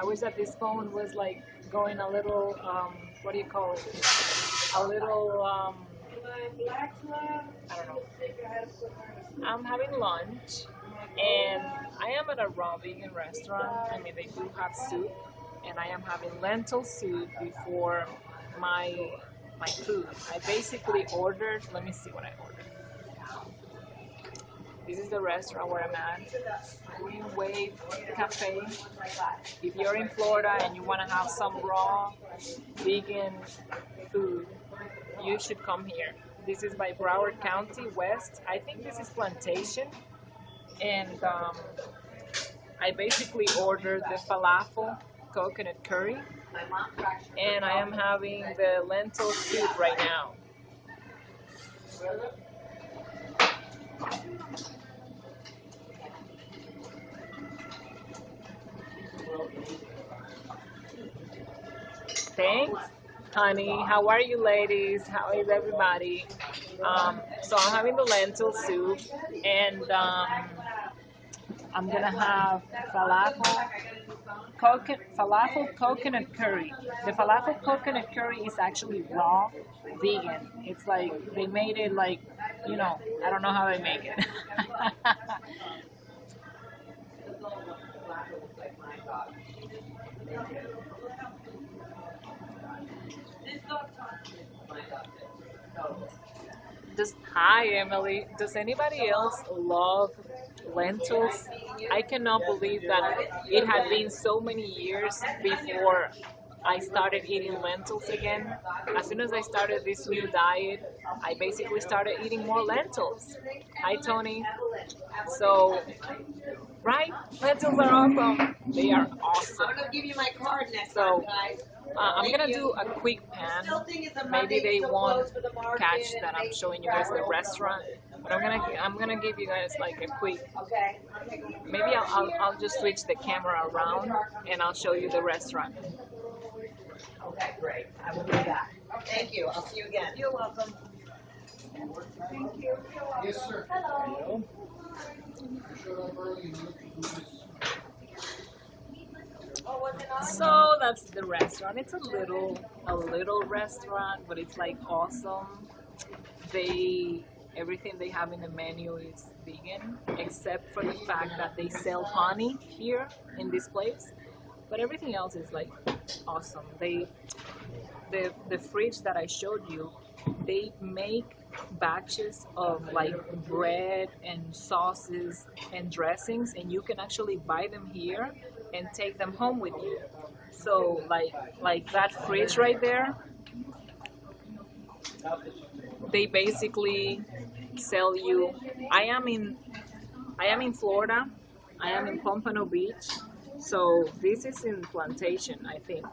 I wish that this phone was like going a little, what do you call it? A little, I don't know. I'm having lunch, and I am at a raw vegan restaurant. I mean, they do have soup, and I am having lentil soup before my food. I basically ordered. Let me see what I ordered. This is the restaurant where I'm at. Green Wave Cafe. If you're in Florida and you want to have some raw vegan food, you should come here. This is by Broward County West. I think this is Plantation. And I basically ordered the falafel coconut curry. And I am having the lentil soup right now. Thanks, honey. How are you, ladies? How is everybody? So I'm having the lentil soup, and I'm gonna have falafel coconut curry. The falafel coconut curry is actually raw vegan. It's like they made it like, I don't know how they make it. Hi, Emily. Does anybody else love lentils? I cannot believe that it had been so many years before I started eating lentils again. As soon as I started this new diet, I basically started eating more lentils. Hi, Tony. So, right? Lentils are awesome. They are awesome. I'm gonna give you my card next So, time, guys. I'm gonna do a quick pan. Maybe they won't catch that I'm showing you guys the restaurant, but I'm gonna give you guys like a quick. Okay. Maybe I'll just switch the camera around and I'll show you the restaurant. Okay, great. I will do that. Thank you. I'll see you again. You're welcome. Thank you. Yes, sir. Hello. So that's the restaurant. It's a little restaurant, but it's like awesome. Everything they have in the menu is vegan, except for the fact that they sell honey here in this place. But everything else is like awesome. The fridge that I showed you, they make batches of like bread and sauces and dressings, and you can actually buy them here and take them home with you. So like that fridge right there, they basically sell you. I am in Florida. I am in Pompano Beach. So this is in Plantation, I think.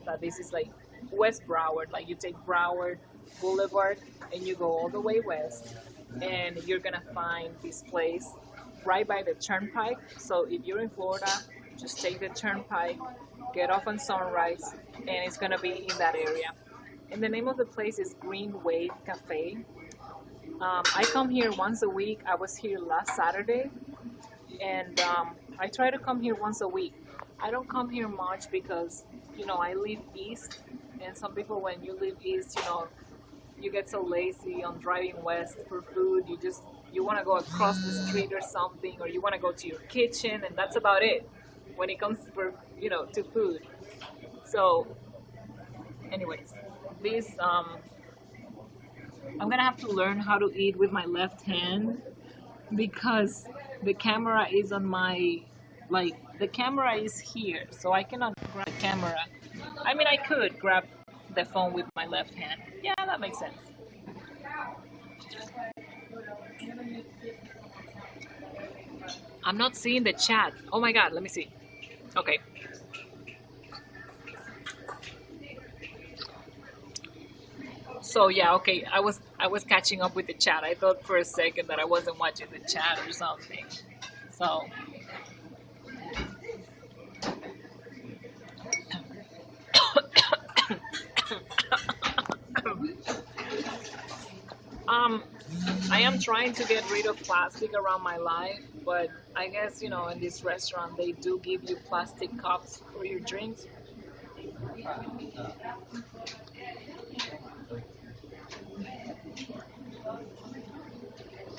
That this is like West Broward. Like you take Broward Boulevard and you go all the way west, and you're gonna find this place right by the turnpike. So if you're in Florida, just take the turnpike, get off on Sunrise, and it's gonna be in that area. And the name of the place is Green Wave Cafe. I come here once a week. I was here last Saturday, and I try to come here once a week. I don't come here much because, I live east, and some people, when you live east, you get so lazy on driving west for food. You want to go across the street or something, or you want to go to your kitchen, and that's about it when it comes to food. So, anyways, this I'm gonna have to learn how to eat with my left hand because the camera is on my, the camera is here, so I cannot grab the camera. I mean, I could grab the phone with my left hand. Yeah, that makes sense. I'm not seeing the chat. Oh my god, let me see. Okay. So yeah, okay. I was catching up with the chat. I thought for a second that I wasn't watching the chat or something. So I am trying to get rid of plastic around my life, but I guess, you know, in this restaurant they do give you plastic cups for your drinks.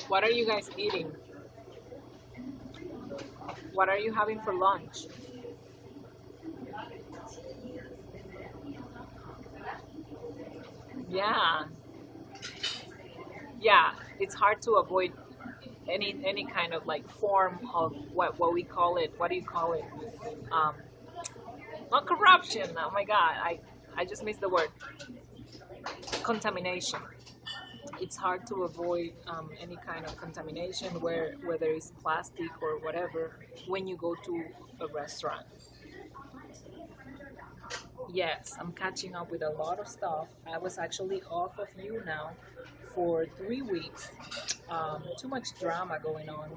What are you guys eating? What are you having for lunch? Yeah, yeah. It's hard to avoid any kind of like form of what we call it. What do you call it? Um, Not corruption. Oh my God, I just missed the word. Contamination. It's hard to avoid any kind of contamination, whether it's plastic or whatever, when you go to a restaurant. Yes, I'm catching up with a lot of stuff. I was actually off of YouNow for 3 weeks. Too much drama going on.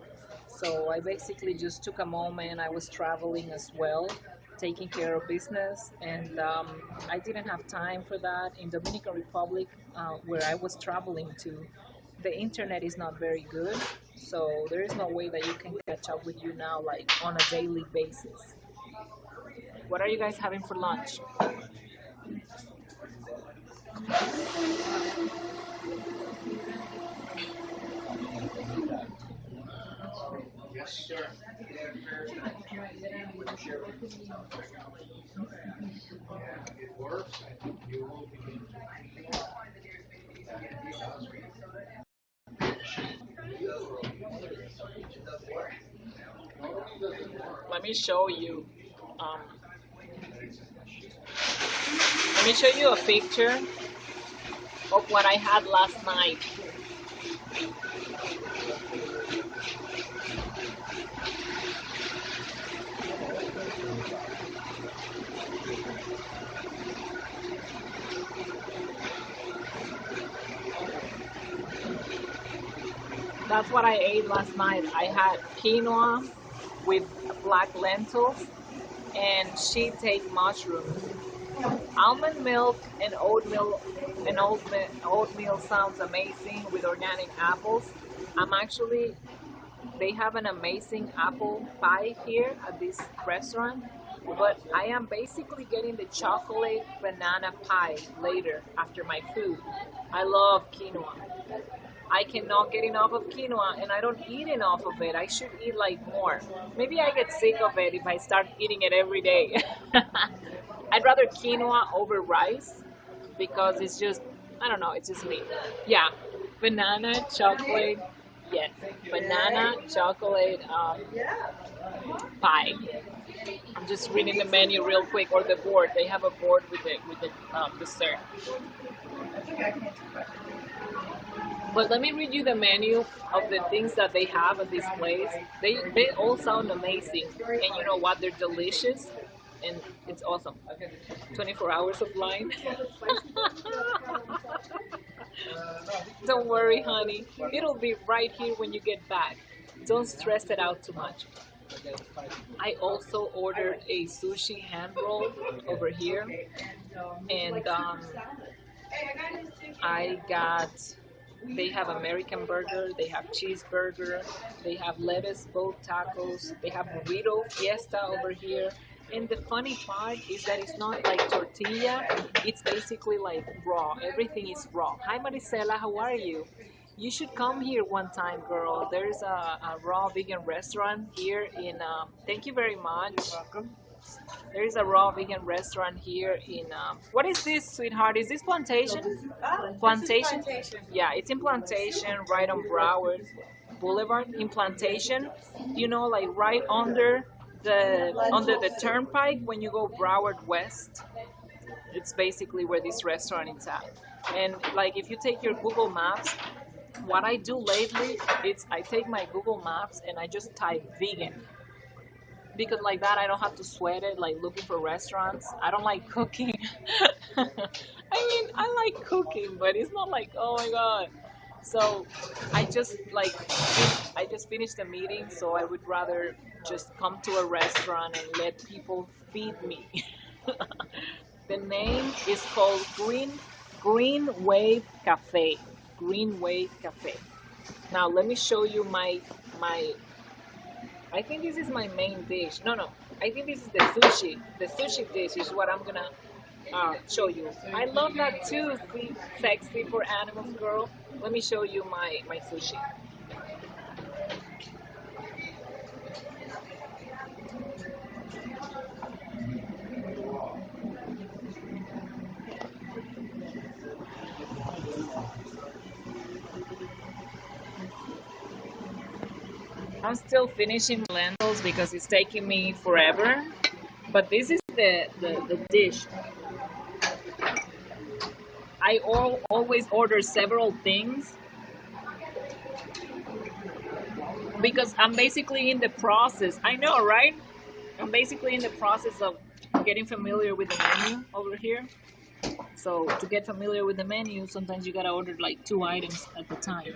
So I basically just took a moment. I was traveling as well, taking care of business, and I didn't have time for that. In Dominican Republic, where I was traveling to, the internet is not very good. So there is no way that you can catch up with YouNow like on a daily basis. What are you guys having for lunch? Let me show you. Um, Let me show you a picture of what I had last night. That's what I ate last night. I had quinoa with black lentils and sheet-cake mushrooms. Almond milk and oatmeal sounds amazing with organic apples. I'm actually They have an amazing apple pie here at this restaurant, but I am basically getting the chocolate banana pie later after my food. I love quinoa. I cannot get enough of quinoa and I don't eat enough of it. I should eat like more. Maybe I get sick of it if I start eating it every day. I'd rather quinoa over rice because it's just, I don't know, it's just me. Yeah, banana, chocolate, yes, banana, chocolate pie. I'm just reading the menu real quick or the board. They have a board with the dessert. But let me read you the menu of the things that they have at this place. They all sound amazing, and you know what? They're delicious, and it's awesome. 24 hours of line. Don't worry, honey. It'll be right here when you get back. Don't stress it out too much. I also ordered a sushi hand roll over here, and I got. They have American burger, they have cheeseburger, they have lettuce boat tacos, they have burrito fiesta over here. And the funny part is that it's not like tortilla, it's basically like raw. Everything is raw. Hi Maricela, how are you? You should come here one time, girl. There's a raw vegan restaurant here in. Thank you very much. There is a raw vegan restaurant here in. What is this, sweetheart? Is this Plantation? Plantation? Yeah, it's in Plantation, right on Broward Boulevard. In Plantation, you know, like right under the turnpike when you go Broward West. It's basically where this restaurant is at. And like if you take your Google Maps, what I do lately is I take my Google Maps and I just type vegan because like that I don't have to sweat it like looking for restaurants. I don't like cooking. I mean, I like cooking, but it's not like oh my god. So I just finished the meeting, so I would rather just come to a restaurant and let people feed me. The name is called Green Wave Cafe. Green Wave Cafe. Now let me show you my I think this is my main dish. No, no. I think this is the sushi. The sushi dish is what I'm gonna show you. I love that too. See, sexy for animals, girl. Let me show you my sushi. I'm still finishing lentils because it's taking me forever. But this is the dish. Always order several things because I'm basically in the process. I know, right? I'm basically in the process of getting familiar with the menu over here. So to get familiar with the menu, sometimes you gotta order like 2 items at the time.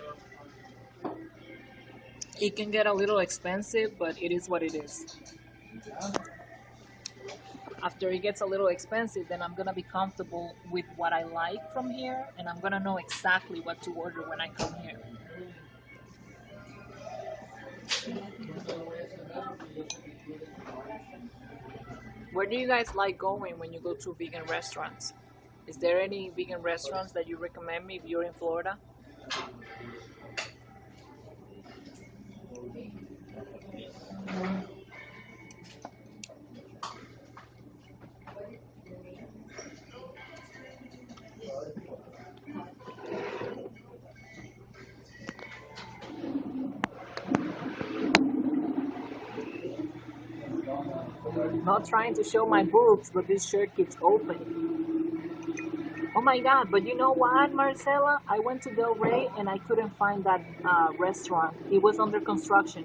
It can get a little expensive, but it is what it is. After it gets a little expensive, then I'm gonna be comfortable with what I like from here, and I'm gonna know exactly what to order when I come here. Where do you guys like going when you go to vegan restaurants? Is there any vegan restaurants that you recommend me if you're in Florida? Not trying to show my boobs, but this shirt keeps open. Oh my god, but you know what, Marcela? I went to Del Rey and I couldn't find that restaurant. It was under construction.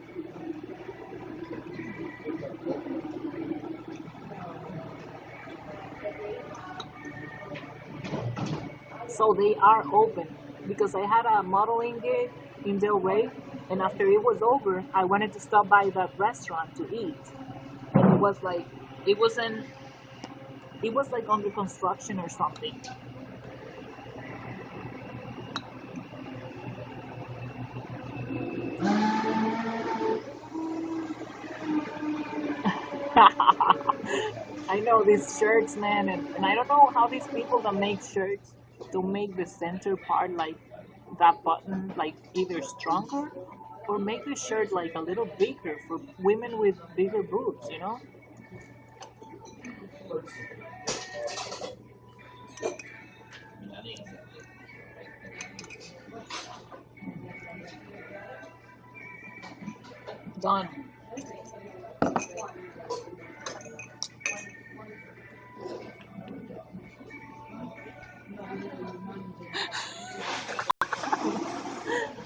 So they are open because I had a modeling gig in Del Rey, and after it was over, I wanted to stop by that restaurant to eat. And it was like, it wasn't, it was like under construction or something. I know these shirts, man, and I don't know how these people that make shirts don't make the center part like that button like either stronger or make the shirt like a little bigger for women with bigger boobs, you know? Done.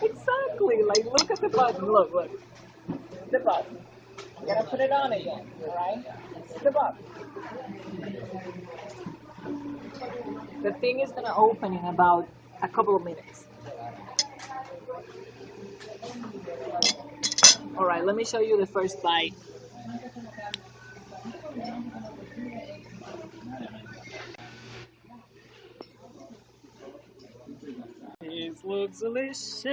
Exactly. Like look at the button. Look, look. The button. I'm gonna put it on again. Alright? The button. The thing is gonna open in about a couple of minutes. Alright, let me show you the first bite. This looks delicious.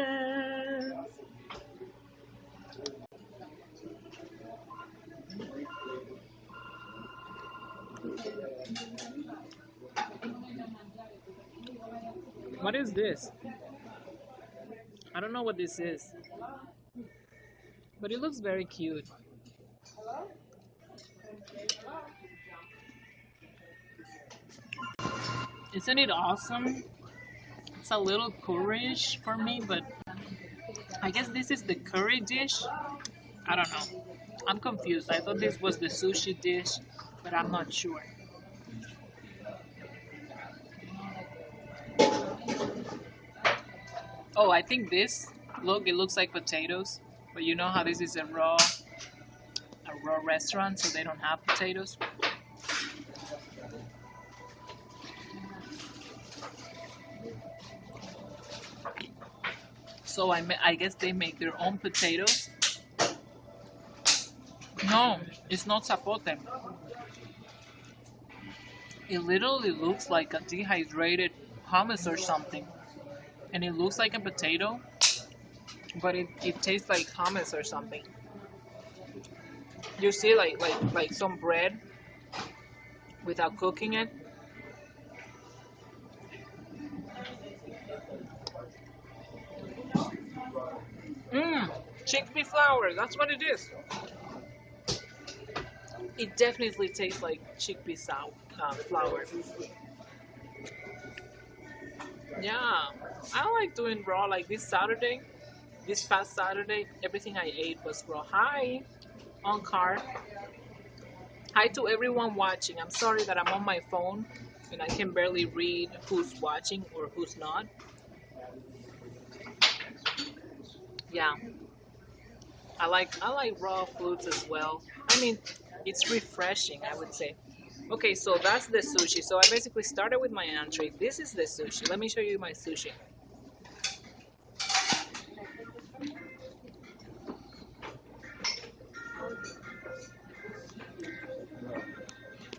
What is this? I don't know what this is, but it looks very cute. Isn't it awesome? It's a little curryish for me, but I guess this is the curry dish. I don't know. I'm confused. I thought this was the sushi dish, but I'm not sure. Oh, I think this. Look, it looks like potatoes, but you know how this is a raw restaurant, so they don't have potatoes. So I guess they make their own potatoes. No, it's not zapote. It literally looks like a dehydrated hummus or something. And it looks like a potato, but it tastes like hummus or something. You see, like some bread without cooking it. Mmm, chickpea flour. That's what it is. It definitely tastes like chickpea flour. Yeah, I like doing raw. Like this past Saturday, everything I ate was raw. Hi, on card. Hi to everyone watching. I'm sorry that I'm on my phone and I can barely read who's watching or who's not. Yeah, I like raw foods as well. I mean, it's refreshing, I would say. Okay, so that's the sushi. So I basically started with my entree. This is the sushi. Let me show you my sushi.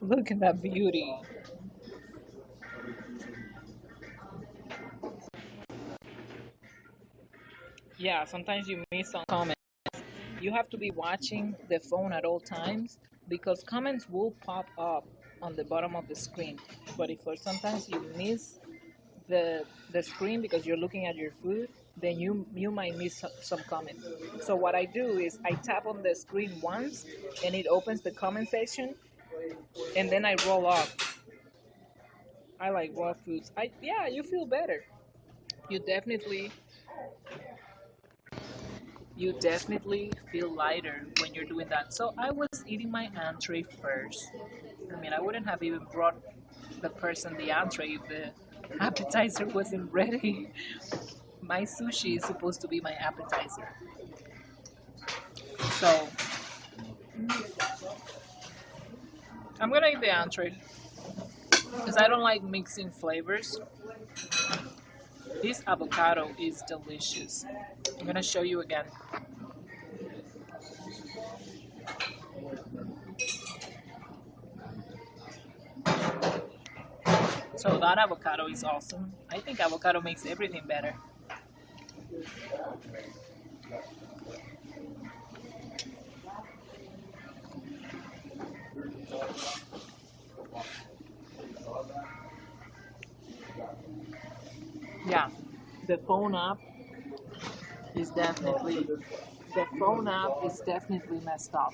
Look at that beauty. Yeah, sometimes you miss some comments. You have to be watching the phone at all times because comments will pop up on the bottom of the screen. But if for sometimes you miss the screen because you're looking at your food, then you might miss some comments. So what I do is I tap on the screen once and it opens the comment section and then I roll off. I like raw foods. I Yeah, you feel better. You definitely you definitely feel lighter when you're doing that. So I was eating my entree first. I mean, I wouldn't have even brought the person the entree if the appetizer wasn't ready. My sushi is supposed to be my appetizer. So I'm gonna eat the entree because I don't like mixing flavors. This avocado is delicious. I'm gonna show you again. So that avocado is awesome. I think avocado makes everything better. Yeah, the phone app is definitely the phone app is definitely messed up.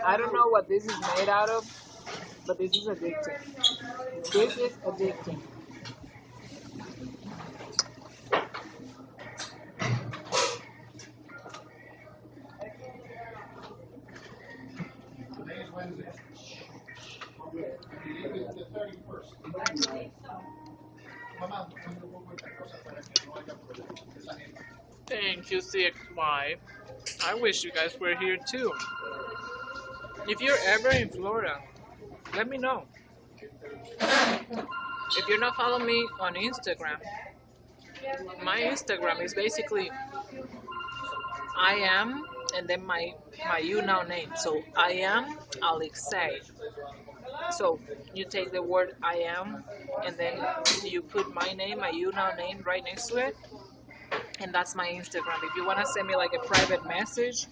I don't know what this is made out of, but this is addicting. This is addicting. Thank you, CXY. I wish you guys were here too. If you're ever in Florida, let me know. If you're not following me on Instagram, my Instagram is basically I am and then my YouNow name. So I am Alexei. So you take the word I am and then you put my name, my YouNow name right next to it, and that's my Instagram. If you wanna send me like a private message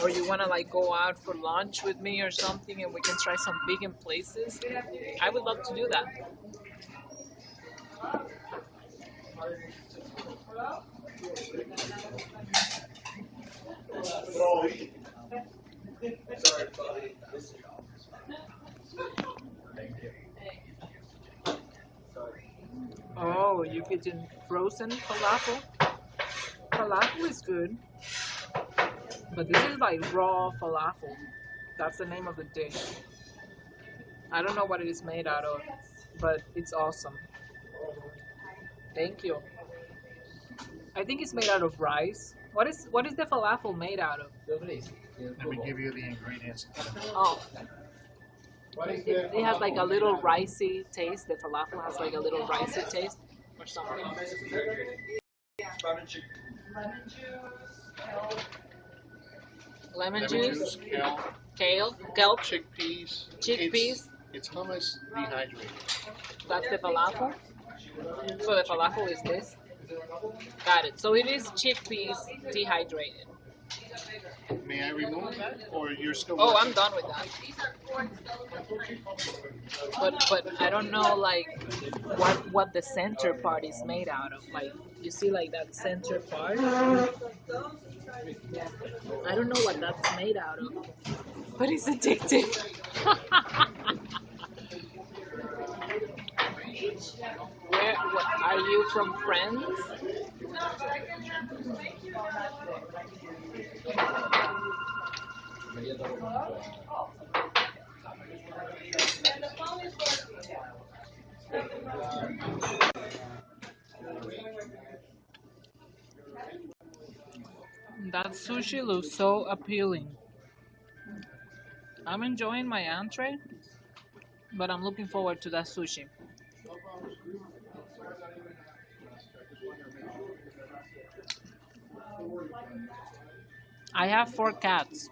or you wanna like go out for lunch with me or something and we can try some vegan places, I would love to do that. Oh, you getting frozen falafel? Falafel is good, but this is like raw falafel. That's the name of the dish. I don't know what it is made out of, but it's awesome. Thank you. I think it's made out of rice. What is the falafel made out of? Let me give you the ingredients. Oh, It has like a little ricey taste. The falafel has like a little ricey taste or something. Lemon juice, kale, kelp, chickpeas. chickpeas. It's hummus dehydrated. That's the falafel. So the falafel is this. Got it. So it is chickpeas dehydrated. May I remove that, or you're still? Oh, working? I'm done with that. But I don't know like what the center part is made out of. Like you see like that center part. I don't know what that's made out of. But it's addictive. What, are you from Friends? That sushi looks so appealing. I'm enjoying my entree, but I'm looking forward to that sushi. I have 4 cats.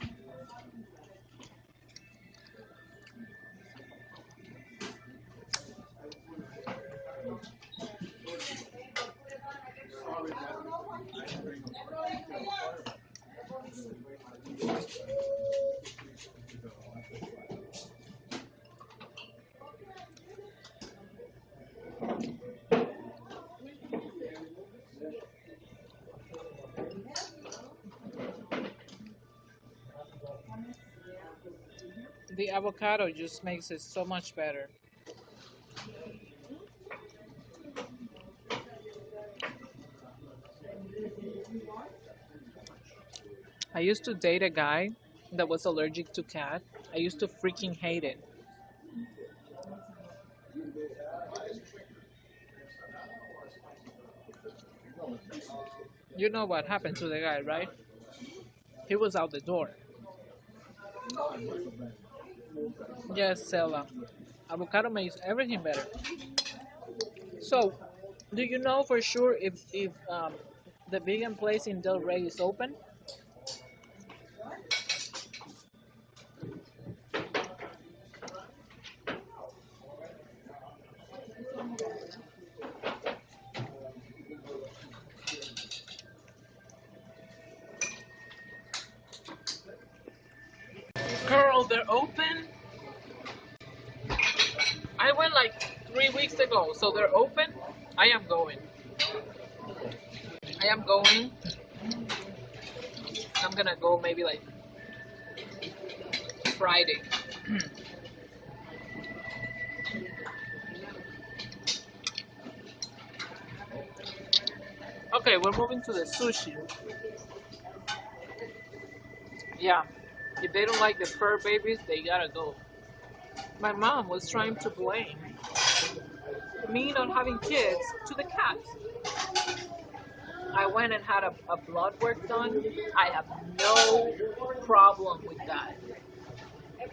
The avocado just makes it so much better. I used to date a guy that was allergic to cat. I used to freaking hate it. You know what happened to the guy, right? He was out the door. Yes, Stella. Avocado makes everything better. So, do you know for sure if the vegan place in Del Rey is open? Girl, they're open. I went like 3 weeks ago, so they're open. I am going. I am going. I'm gonna go maybe like Friday. Okay, we're moving to the sushi. Yeah, if they don't like the fur babies, they gotta go. My mom was trying to blame me not having kids to the cats. I went and had a blood work done. I have no problem with that.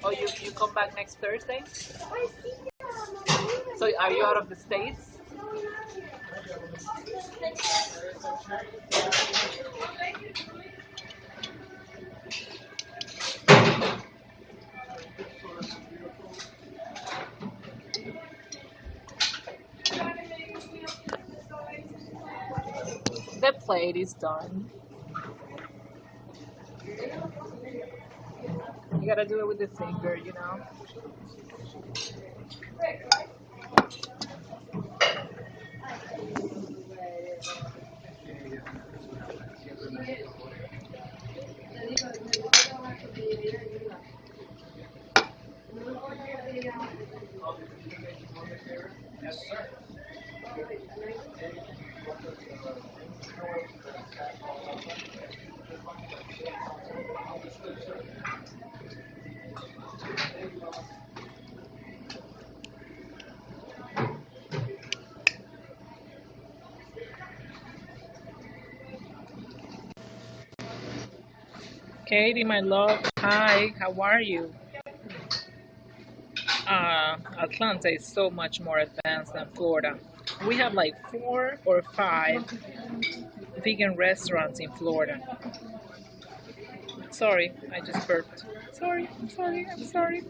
Oh, you come back next Thursday? So are you out of the States? The plate is done. You gotta do it with the finger, you know? Katie, my love. Hi, how are you? Atlanta is so much more advanced than Florida. We have like 4 or 5 vegan restaurants in Florida. Sorry, I just burped. Sorry, I'm sorry, I'm sorry.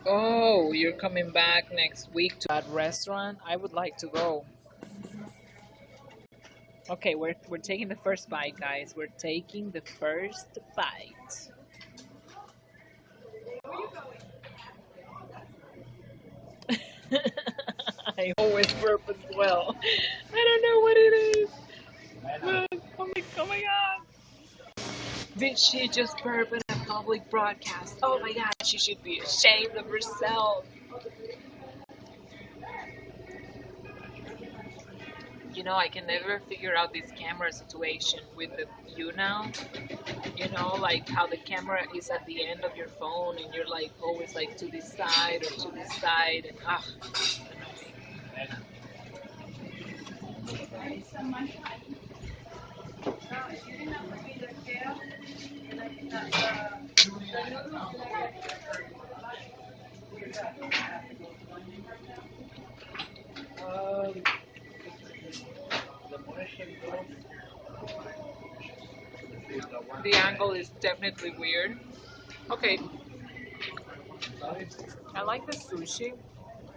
Oh, you're coming back next week to that restaurant? I would like to go. Okay, we're taking the first bite, guys. We're taking the first bite. I always burp as well. I don't know what it is. But, oh my god. Did she just burp in a public broadcast? Oh my god, she should be ashamed of herself. You know, I can never figure out this camera situation with the YouNow. You know, like how the camera is at the end of your phone and you're like always like to this side or to this side and the angle is definitely weird. Okay, I like the sushi,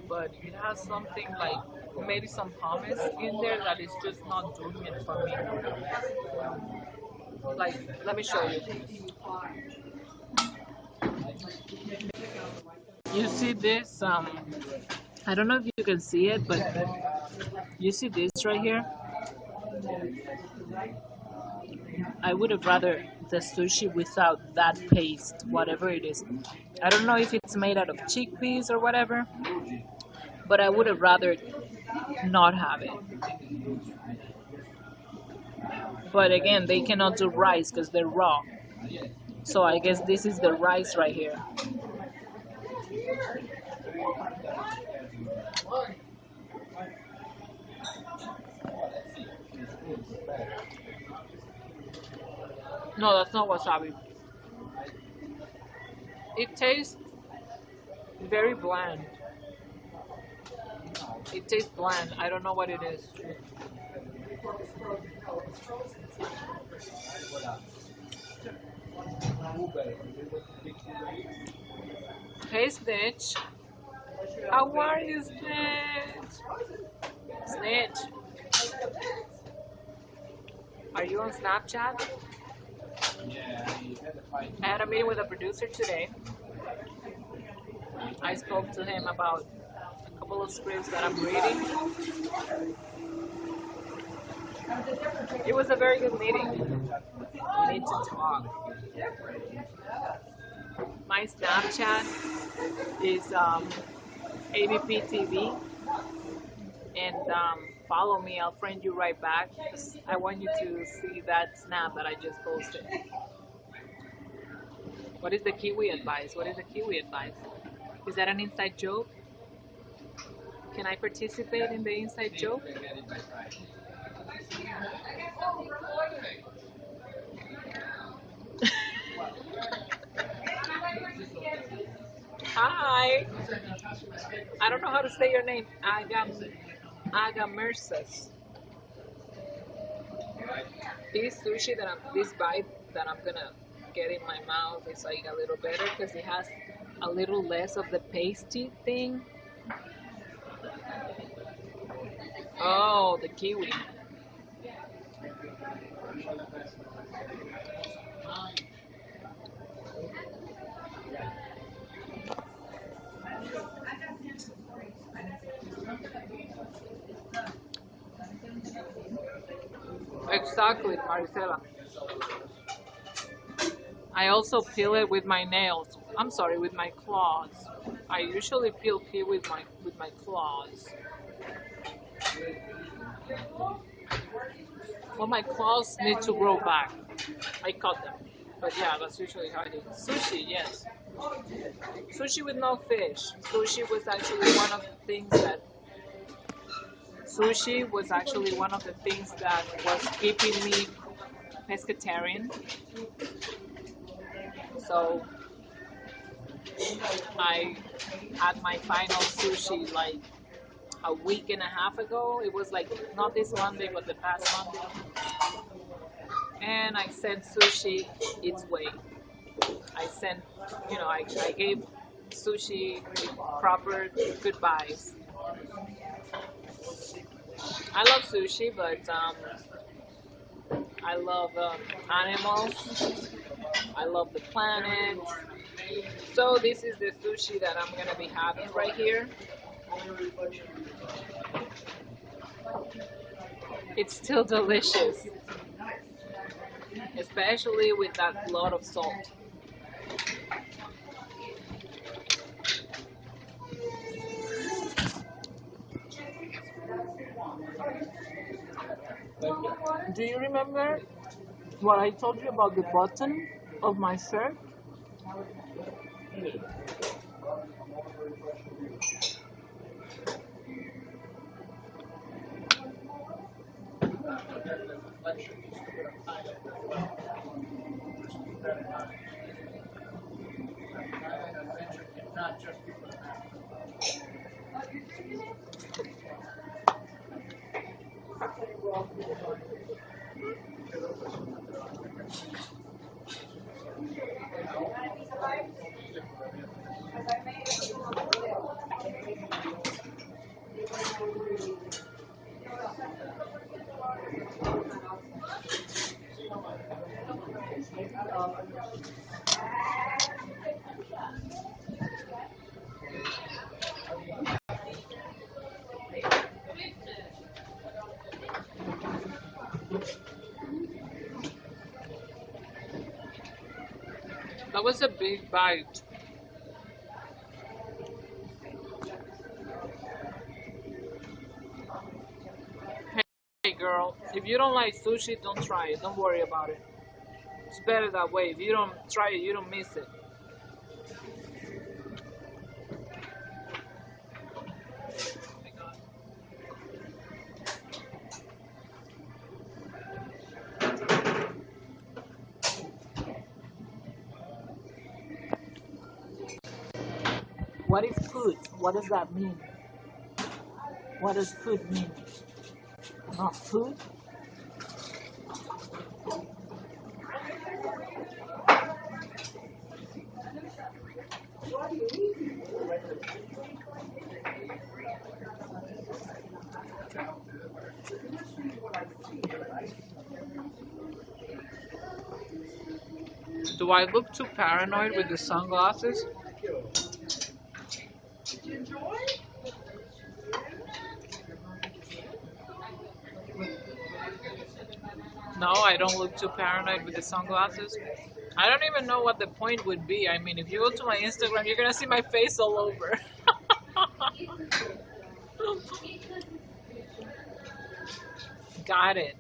but it has something like maybe some hummus in there that is just not doing it for me. Like, let me show you. You see this? I don't know if you can see it, but you see this right here? I would have rather the sushi without that paste, whatever it is. I don't know if it's made out of chickpeas or whatever, but I would have rather not have it. But again, they cannot do rice because they're raw. So I guess this is the rice right here. No, that's not wasabi. It tastes very bland. It tastes bland. I don't know what it is. Hey Snitch. How are you, Snitch? Snitch. Are you on Snapchat? I had a meeting with a producer today. I spoke to him about a couple of scripts that I'm reading. It was a very good meeting. We need to talk. My Snapchat is ABP TV, and follow me. I'll friend you right back. I want you to see that snap that I just posted. What is the Kiwi advice? What is the Kiwi advice? Is that an inside joke? Can I participate in the inside joke? Hi. I don't know how to say your name. Agamersas. This bite that I'm gonna get in my mouth is like a little better because it has a little less of the pasty thing. Oh, the kiwi. Exactly, Maricela. I also peel it with my nails. I'm sorry, with my claws. I usually peel with my claws. Well, my claws need to grow back. I cut them. But yeah, that's usually how I do. Sushi, yes. Sushi with no fish. Sushi was actually one of the things that was keeping me pescatarian. So I had my final sushi like a week and a half ago. It was like not this Monday, but the past Monday. And I sent sushi its way. I sent, I gave sushi proper goodbyes. I love sushi, but I love animals. I love the planet. So this is the sushi that I'm gonna be having right here. It's still delicious, especially with that lot of salt. Do you remember what I told you about the button of my shirt? That was a big bite. Hey girl, if you don't like sushi, don't try it. Don't worry about it. It's better that way. If you don't try it, you don't miss it. What is food? What does that mean? What does food mean? Not food? Do I look too paranoid with the sunglasses? No, I don't look too paranoid with the sunglasses. I don't even know what the point would be. I mean, if you go to my Instagram, you're gonna see my face all over. Got it.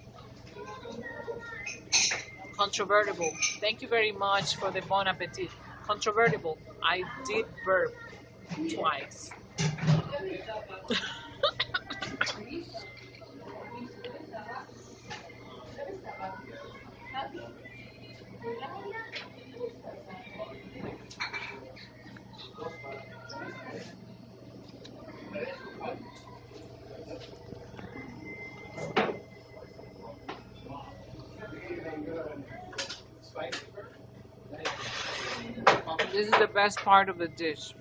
Controvertible. Thank you very much for the bon appetit. Controvertible. I did burp twice. This is the best part of the dish.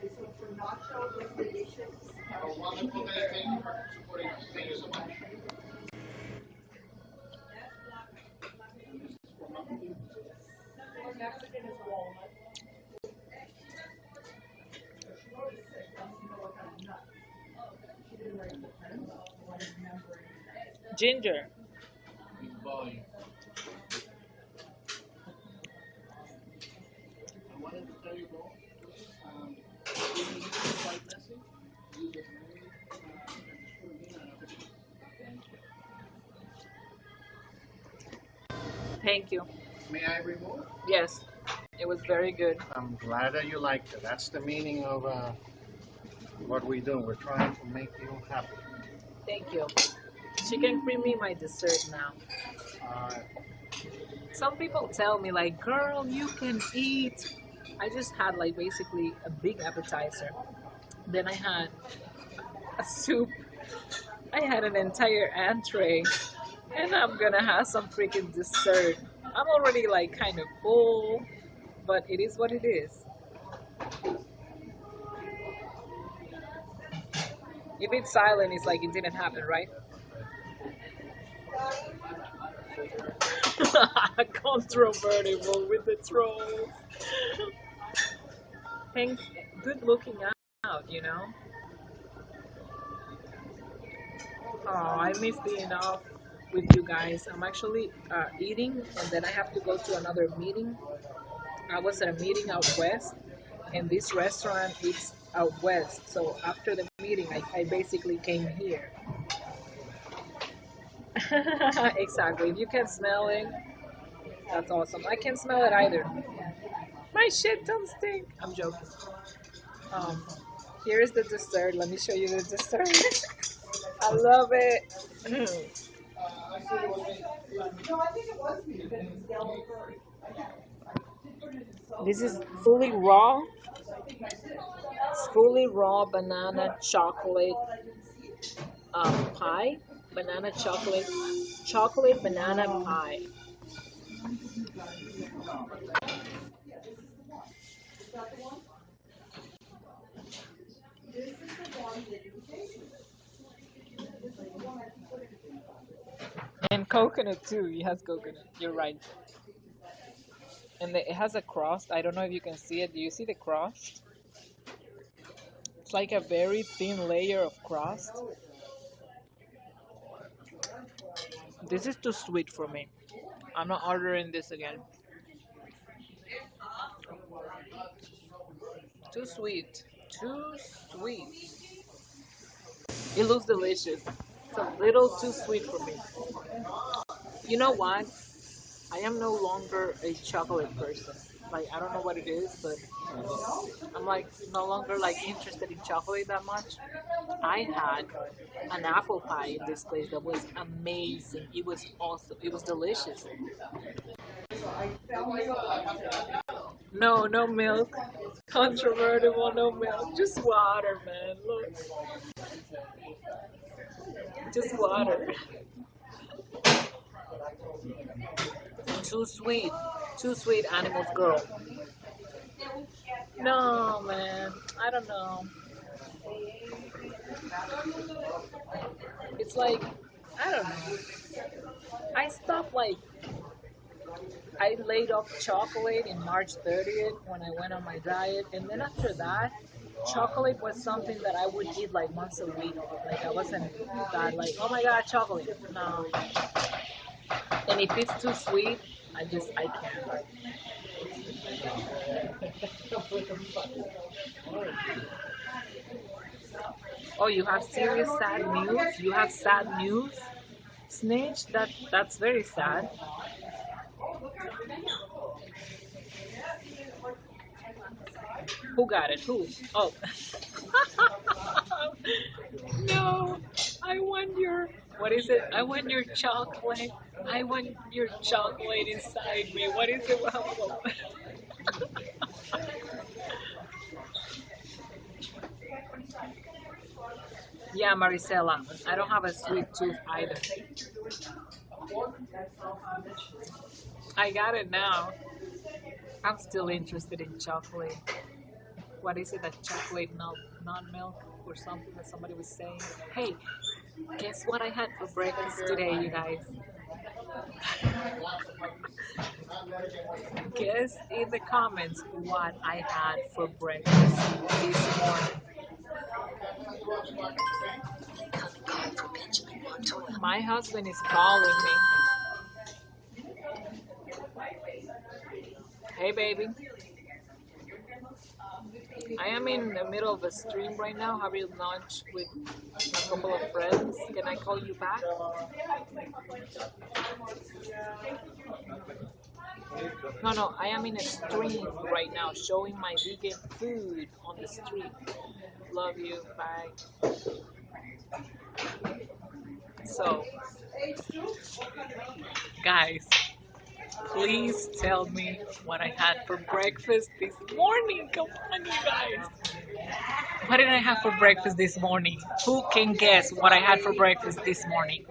Ginger. Thank you. May I remove? Yes, it was very good. I'm glad that you liked it. That's the meaning of what we do. We're trying to make you happy. Thank you. She can bring me my dessert now. Uh, Some people tell me like, girl, you can eat I just had like basically a big appetizer. Then I had a soup. I had an entire entree, and I'm gonna have some freaking dessert. I'm already like kind of full, but it is what it is. If it's silent, it's like it didn't happen, right? Controversial with the trolls. Thanks. Good looking out, you know. Oh, I miss being off with you guys. I'm actually eating, and then I have to go to another meeting. I was at a meeting out west, and this restaurant is out west. So after the meeting, I basically came here. Exactly. If you can smell it, that's awesome. I can't smell it either. My shit don't stink. I'm joking. Um, here is the dessert. Let me show you the dessert. I love it. This is fully raw. It's fully raw banana chocolate pie. Banana chocolate banana pie. And coconut too. It has coconut. You're right. And it has a crust. I don't know if you can see it. Do you see the crust? It's like a very thin layer of crust. This is too sweet for me. I'm not ordering this again. Too sweet. Too sweet. It looks delicious. It's a little too sweet for me. You know what? I am no longer a chocolate person. Like I don't know what it is, but I'm like no longer like interested in chocolate that much. I had an apple pie in this place that was amazing. It was awesome. It was delicious. No, no milk. Controversial, no milk. Just water, man. Look, just water. Too sweet. Too sweet, animals girl. No, man. I don't know. It's like, I don't know. I stopped like, I laid off chocolate in March 30th when I went on my diet. And then after that, chocolate was something that I would eat like once a week. Like I wasn't that like, oh my God, chocolate. No. And if it's too sweet, I can't. Oh, you have serious sad news? You have sad news? Snitch? That's very sad. Who got it? Who? Oh. No. I want your what is it? I want your chocolate. I want your chocolate inside me. What is it? Yeah, Maricela. I don't have a sweet tooth either. I got it now. I'm still interested in chocolate. What is it? That chocolate not milk or something that somebody was saying. Hey, guess what I had for breakfast today, you guys? Guess in the comments what I had for breakfast this morning. My husband is calling me. Hey, baby. I am in the middle of a stream right now, having lunch with a couple of friends. Can I call you back? No, no, I am in a stream right now, showing my vegan food on the street. Love you. Bye. So, guys, Please tell me what I had for breakfast this morning. Come on, you guys. What did I have for breakfast this morning? Who can guess what I had for breakfast this morning?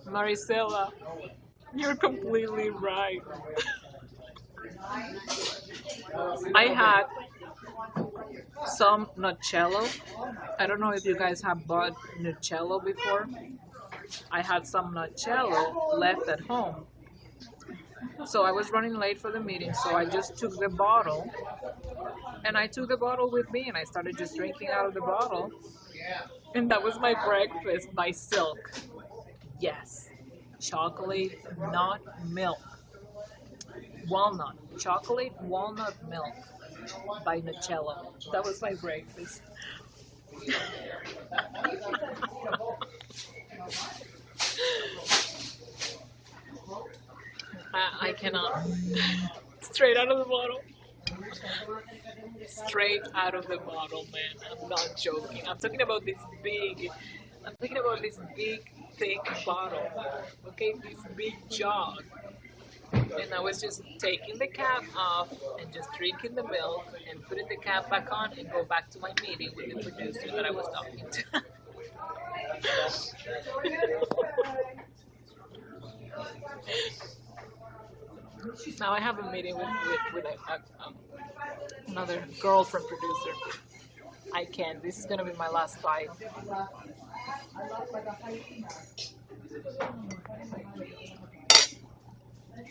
Maricela, you're completely right. I had some nutcello. I don't know if you guys have bought nutcello before. I had some nutcello left at home. So I was running late for the meeting, so I just took the bottle and I took the bottle with me and I started just drinking out of the bottle. And that was my breakfast by Silk. Yes, chocolate, not milk. Walnut, chocolate walnut milk by Nutella. That was my breakfast. I cannot. Straight out of the bottle. Straight out of the bottle, man. I'm not joking. I'm talking about this big. I'm talking about this big, thick bottle. Okay, this big jug. And I was just taking the cap off and just drinking the milk and putting the cap back on and go back to my meeting with the producer that I was talking to. Now I have a meeting with another girlfriend producer. I can't. This is gonna be my last fight.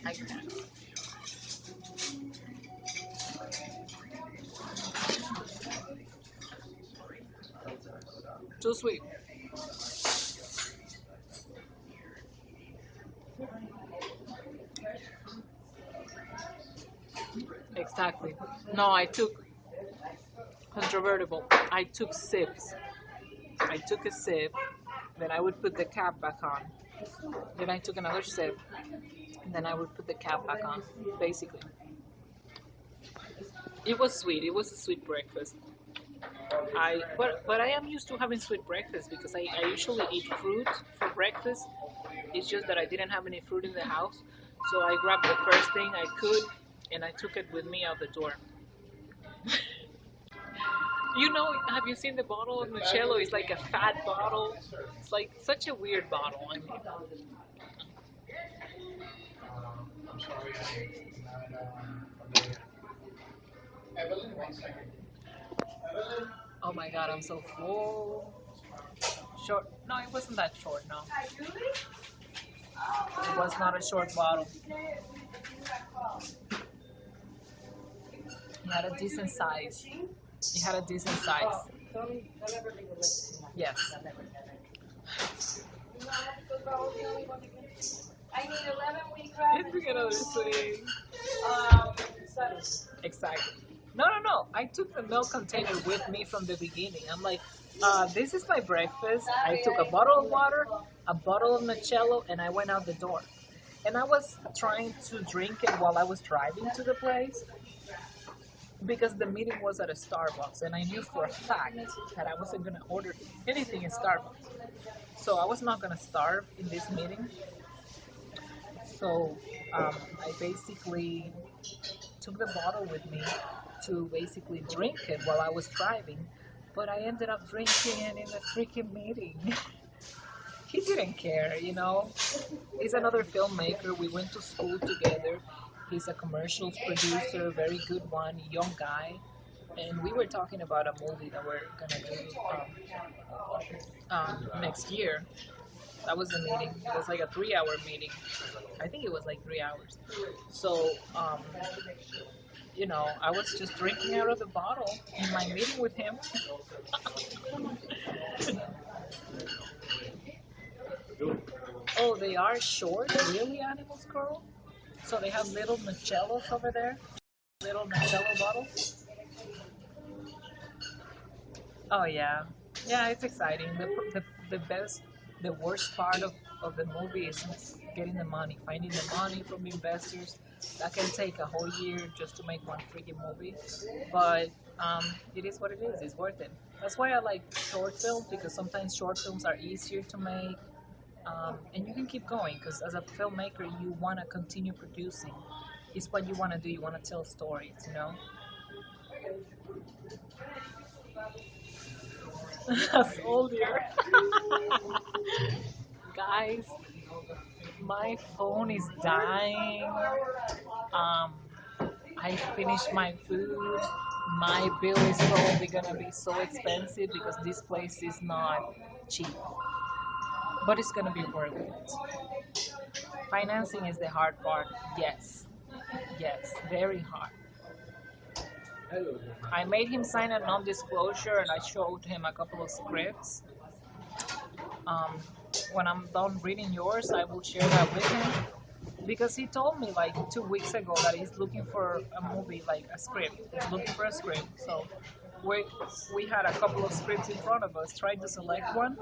I can't. Too sweet. Exactly. No, I took controvertible. I took sips. I took a sip, then I would put the cap back on. Then I took another sip, and then I would put the cap back on. Basically, it was sweet. It was a sweet breakfast. But I am used to having sweet breakfast because I usually eat fruit for breakfast. It's just that I didn't have any fruit in the house, so I grabbed the first thing I could and I took it with me out the door. You know, have you seen the bottle of Mucello? It's like a fat bottle. It's like such a weird bottle. I mean, I'm sorry, I'm not familiar. Evelyn, 1 second. Evelyn? oh my god, I'm so full. Short? No, it wasn't that short. No, it was not a short bottle. It had a decent size. It had a decent size. Yes. I need 11-week It's another thing. Exactly. No, no, no. I took the milk container with me from the beginning. I'm like, this is my breakfast. I took a bottle of water, a bottle of Nutella, and I went out the door. And I was trying to drink it while I was driving to the place because the meeting was at a Starbucks, and I knew for a fact that I wasn't going to order anything in Starbucks. So I was not going to starve in this meeting. So I basically took the bottle with me to basically drink it while I was driving, but I ended up drinking it in the freaking meeting. He didn't care, you know. He's another filmmaker. We went to school together. He's a commercials producer, very good one, young guy. And we were talking about a movie that we're gonna do next year. That was the meeting. It was like a 3-hour meeting. I think it was like 3 hours. So, you know, I was just drinking out of the bottle in my meeting with him. Oh, they are short, really, animals, girl? So they have little Nucellos over there? Little Nucello bottles? Oh, yeah. Yeah, it's exciting. the best, the worst part of the movie is getting the money, finding the money from investors. That can take a whole year just to make one freaking movie, but it is what it is. It's worth it. That's why I like short films, because sometimes short films are easier to make, and you can keep going because as a filmmaker, you want to continue producing. It's what you want to do. You want to tell stories, you know. That's older. Guys, my phone is dying. Um, I finished my food. My bill is probably gonna be so expensive because this place is not cheap, but it's gonna be worth it. Financing is the hard part. Yes, yes, very hard. I made him sign a non-disclosure, and I showed him a couple of scripts. Um, when I'm done reading yours, I will share that with him because he told me like 2 weeks ago that he's looking for a movie, like a script. He's looking for a script. So we we had a couple of scripts in front of us, trying to select one.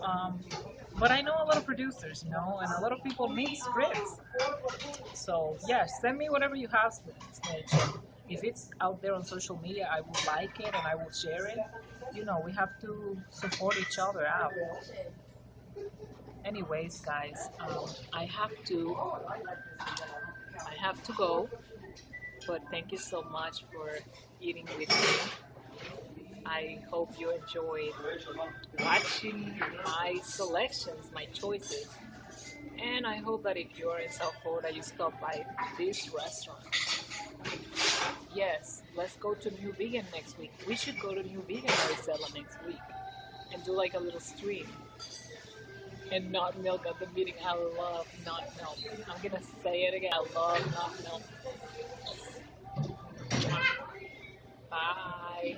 Um, but I know a lot of producers, you know, and a lot of people need scripts. So yeah, send me whatever you have, Snitch. If it's out there on social media, I will like it and I will share it. You know, we have to support each other out. Anyways, guys, I have to go. But thank you so much for eating with me. I hope you enjoyed watching my selections, my choices. And I hope that if you're in South Florida, you stop by this restaurant. Yes, let's go to New Vegan next week. We should go to New Vegan, Maricela, next week and do like a little stream. And not milk at the meeting. I love not milk. I'm gonna say it again. I love not milk. Bye.